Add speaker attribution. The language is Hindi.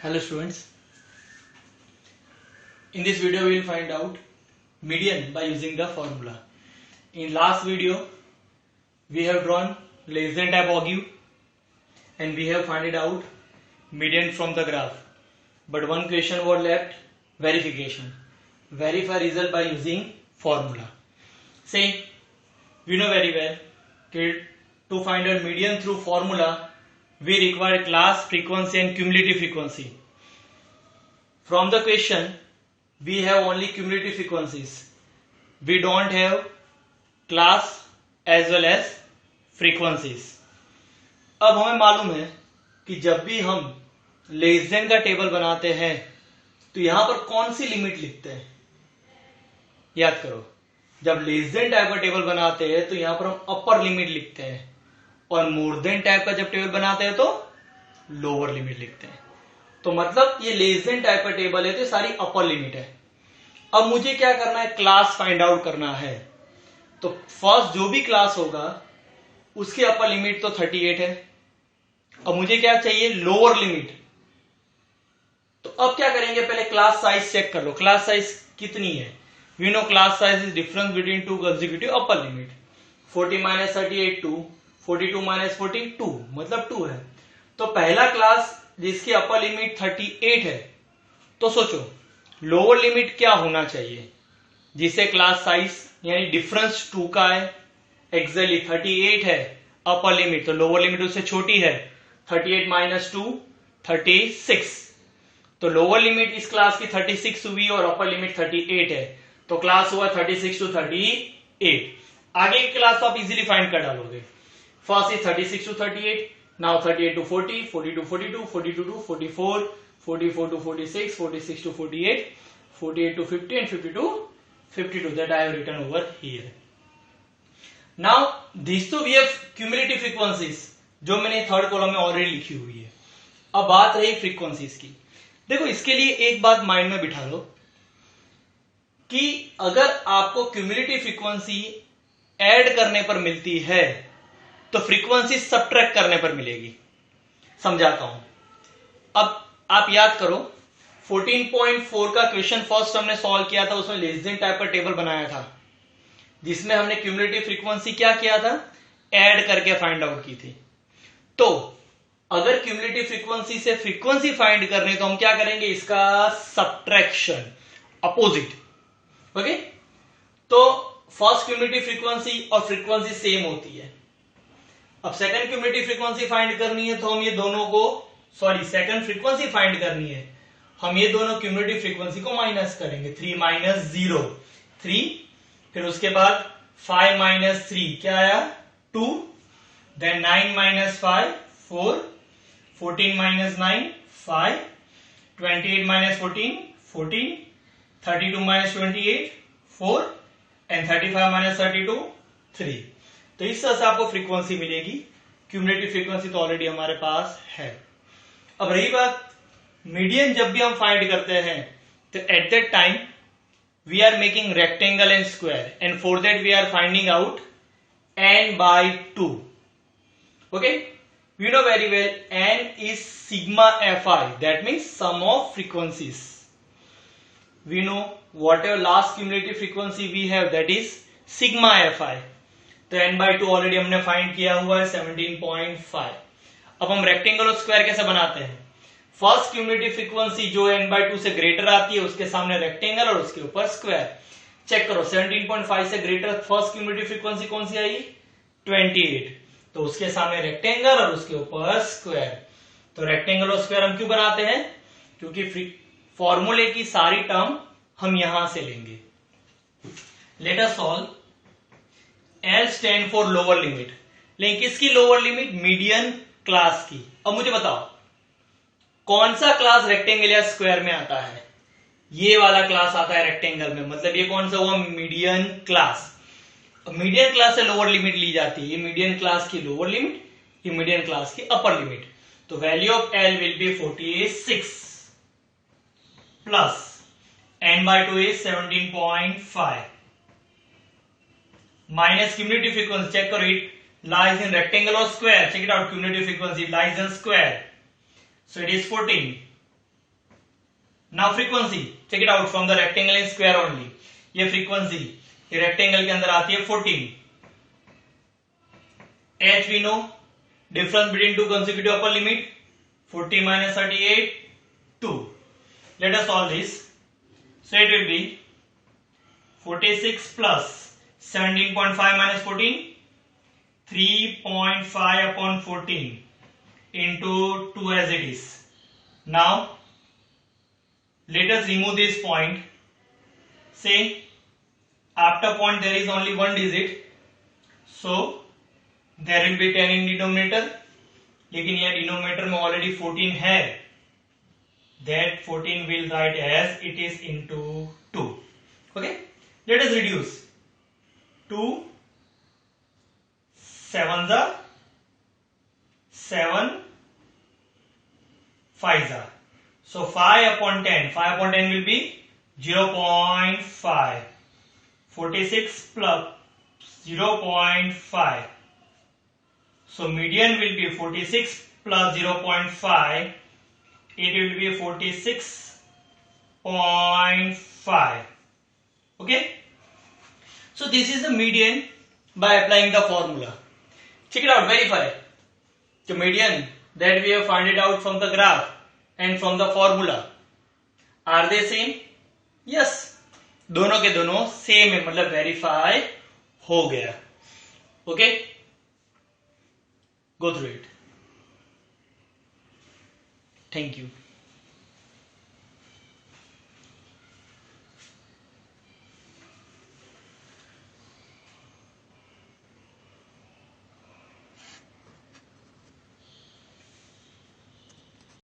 Speaker 1: Hello students, in this video we will find out median by using the formula. In last video we have drawn less than type aug and we have found out median from the graph. But one question was left, verification. Verify result by using formula. Say, we know very well that to find out median through formula we require class, frequency and cumulative frequency. From the question we have only cumulative frequencies. We don't have class as well as frequencies. अब हमें मालूम है कि जब भी हम लेस देन का टेबल बनाते हैं तो यहां पर कौन सी लिमिट लिखते हैं? याद करो, जब लेस देन टाइप का टेबल बनाते हैं तो यहां पर हम अपर लिमिट लिखते हैं और मोर देन टाइप का जब टेबल बनाते हैं तो लोअर लिमिट लिखते हैं. तो मतलब ये लेस देन टाइप का टेबल है तो सारी अपर लिमिट है. अब मुझे क्या करना है? क्लास फाइंड आउट करना है. तो फर्स्ट जो भी क्लास होगा उसकी अपर लिमिट तो 38 है. अब मुझे क्या चाहिए? Lower limit. तो अब क्या करेंगे? पहले क्लास साइज चेक कर लो. क्लास साइज कितनी है? We know class size is difference between two consecutive upper limit. 40 minus 38 2, 42 minus 42 मतलब 2 है. तो पहला क्लास जिसकी अपर लिमिट 38 है, तो सोचो लोअर लिमिट क्या होना चाहिए जिसे क्लास साइज यानी डिफरेंस 2 का है. एक्जेक्टली 38 है अपर लिमिट, तो लोअर लिमिट उससे छोटी है. 38 माइनस 2 36. तो लोअर लिमिट इस क्लास की 36 हुई और अपर लिमिट 38 है. तो क्लास हुआ 36 टू 38. आगे की क्लास तो आप इजीली फाइंड कर डालोगे. First is 36 to 38. Now 38 to 40, 40 to 42, 42 to 44, 44 to 46, 46 to 48, 48 to 50 and 50 to 52 that I have written over here. Now these two we have cumulative frequencies जो मैंने थर्ड कॉलम में ऑलरेडी लिखी हुई है. अब बात रही फ्रीक्वेंसीज की. देखो इसके लिए एक बात माइंड में बिठा लो कि अगर आपको क्यूमुलेटिव फ्रीक्वेंसी ऐड करने पर मिलती है तो फ्रीक्वेंसी सबट्रैक्ट करने पर मिलेगी. समझाता हूं. अब आप याद करो 14.4 का क्वेश्चन फर्स्ट हमने सॉल्व किया था. उसमें लेस देन टाइप का टेबल बनाया था जिसमें हमने क्यूमुलेटिव फ्रीक्वेंसी क्या किया था? ऐड करके फाइंड आउट की थी. तो अगर क्यूमुलेटिव फ्रीक्वेंसी से फ्रीक्वेंसी फाइंड करने तो हम क्या करेंगे? इसका सबट्रैक्शन, अपोजिट. ओके. तो फर्स्ट क्यूमुलेटिव फ्रीक्वेंसी और फ्रीक्वेंसी सेम होती है. अब सेकंड क्यूमुलेटिव फ्रीक्वेंसी फाइंड करनी है तो हम ये दोनों को सेकंड फ्रीक्वेंसी फाइंड करनी है, हम ये दोनों क्यूमुलेटिव फ्रीक्वेंसी को माइनस करेंगे. 3 माइनस 0 3, फिर उसके बाद 5 माइनस 3 क्या आया? 2. Then 9 minus 5 4, 14 minus 9 5, 28 minus 14 14, 32 minus 28 4 and 35 minus 32 3. तो इस तरह से आपको फ्रीक्वेंसी मिलेगी. क्यूमुलेटिव फ्रीक्वेंसी तो ऑलरेडी हमारे पास है. अब रही बात मीडियन, जब भी हम फाइंड करते हैं तो at that time we are making rectangle and square and for that we are finding out n by 2. Okay. We know very well n is sigma fi, that means sum of frequencies. We know whatever last cumulative frequency we have, that is sigma fi. तो n by 2 ऑलरेडी हमने फाइंड किया हुआ है 17.5. अब हम रेक्टेंगल और स्क्वायर कैसे बनाते हैं? फर्स्ट क्यूमुलेटिव फ्रीक्वेंसी जो n by 2 से ग्रेटर आती है उसके सामने रेक्टेंगल और उसके ऊपर स्क्वायर. चेक करो 17.5 से ग्रेटर फर्स्ट क्यूमुलेटिव फ्रीक्वेंसी कौन सी आई? 28. तो उसके सामने रेक्टेंगल और उसके ऊपर स्क्वायर. तो रेक्टेंगल और स्क्वायर हम क्यों बनाते हैं? क्योंकि फॉर्मूले की सारी टर्म हम यहां से लेंगे. Let us solve. L stand for lower limit. लेकिन किसकी लोअर लिमिट? मीडियन क्लास की. अब मुझे बताओ कौन सा क्लास रेक्टेंगल या स्क्वायर में आता है? ये वाला क्लास आता है रेक्टेंगल में. मतलब ये कौन सा हुआ? Median class. मीडियन क्लास से लोअर लिमिट ली जाती है. ये मीडियन क्लास की लोअर लिमिट, ये मीडियन क्लास की अपर लिमिट. तो value of L will be 46 plus n by 2 is 17.5 minus cumulative frequency. Check करो, it lies in rectangle or square. Check it out, cumulative frequency lies in square. So it is 14 now frequency, check it out from the rectangle and square only. ये फ्रीक्वेंसी ये रेक्टेंगल के अंदर आती है 14. H we know, difference between two consecutive upper limit 40 minus 38 2. Let us solve this. So it will be 46 plus 17.5 minus 14, 3.5 upon 14 into 2 as it is. Now let us remove this point. Say after point there is only one digit, so there will be 10 in denominator. लेकिन यह डिनोमिनेटर में ऑलरेडी 14 है. That 14 will write as it is into 2. Okay, let us reduce. 2 7s are 7 5s are. So 5 upon 10. 5 upon 10 will be 0.5. 46 plus 0.5. So median will be 46 plus 0.5. It will be 46.5. Okay. So this is the median by applying the formula. Check it out. Verify. The median that we have found it out from the graph and from the formula, are they same? Yes. दोनों के दोनों सेम है, मतलब वेरीफाई हो गया. Okay, go through it. Thank you.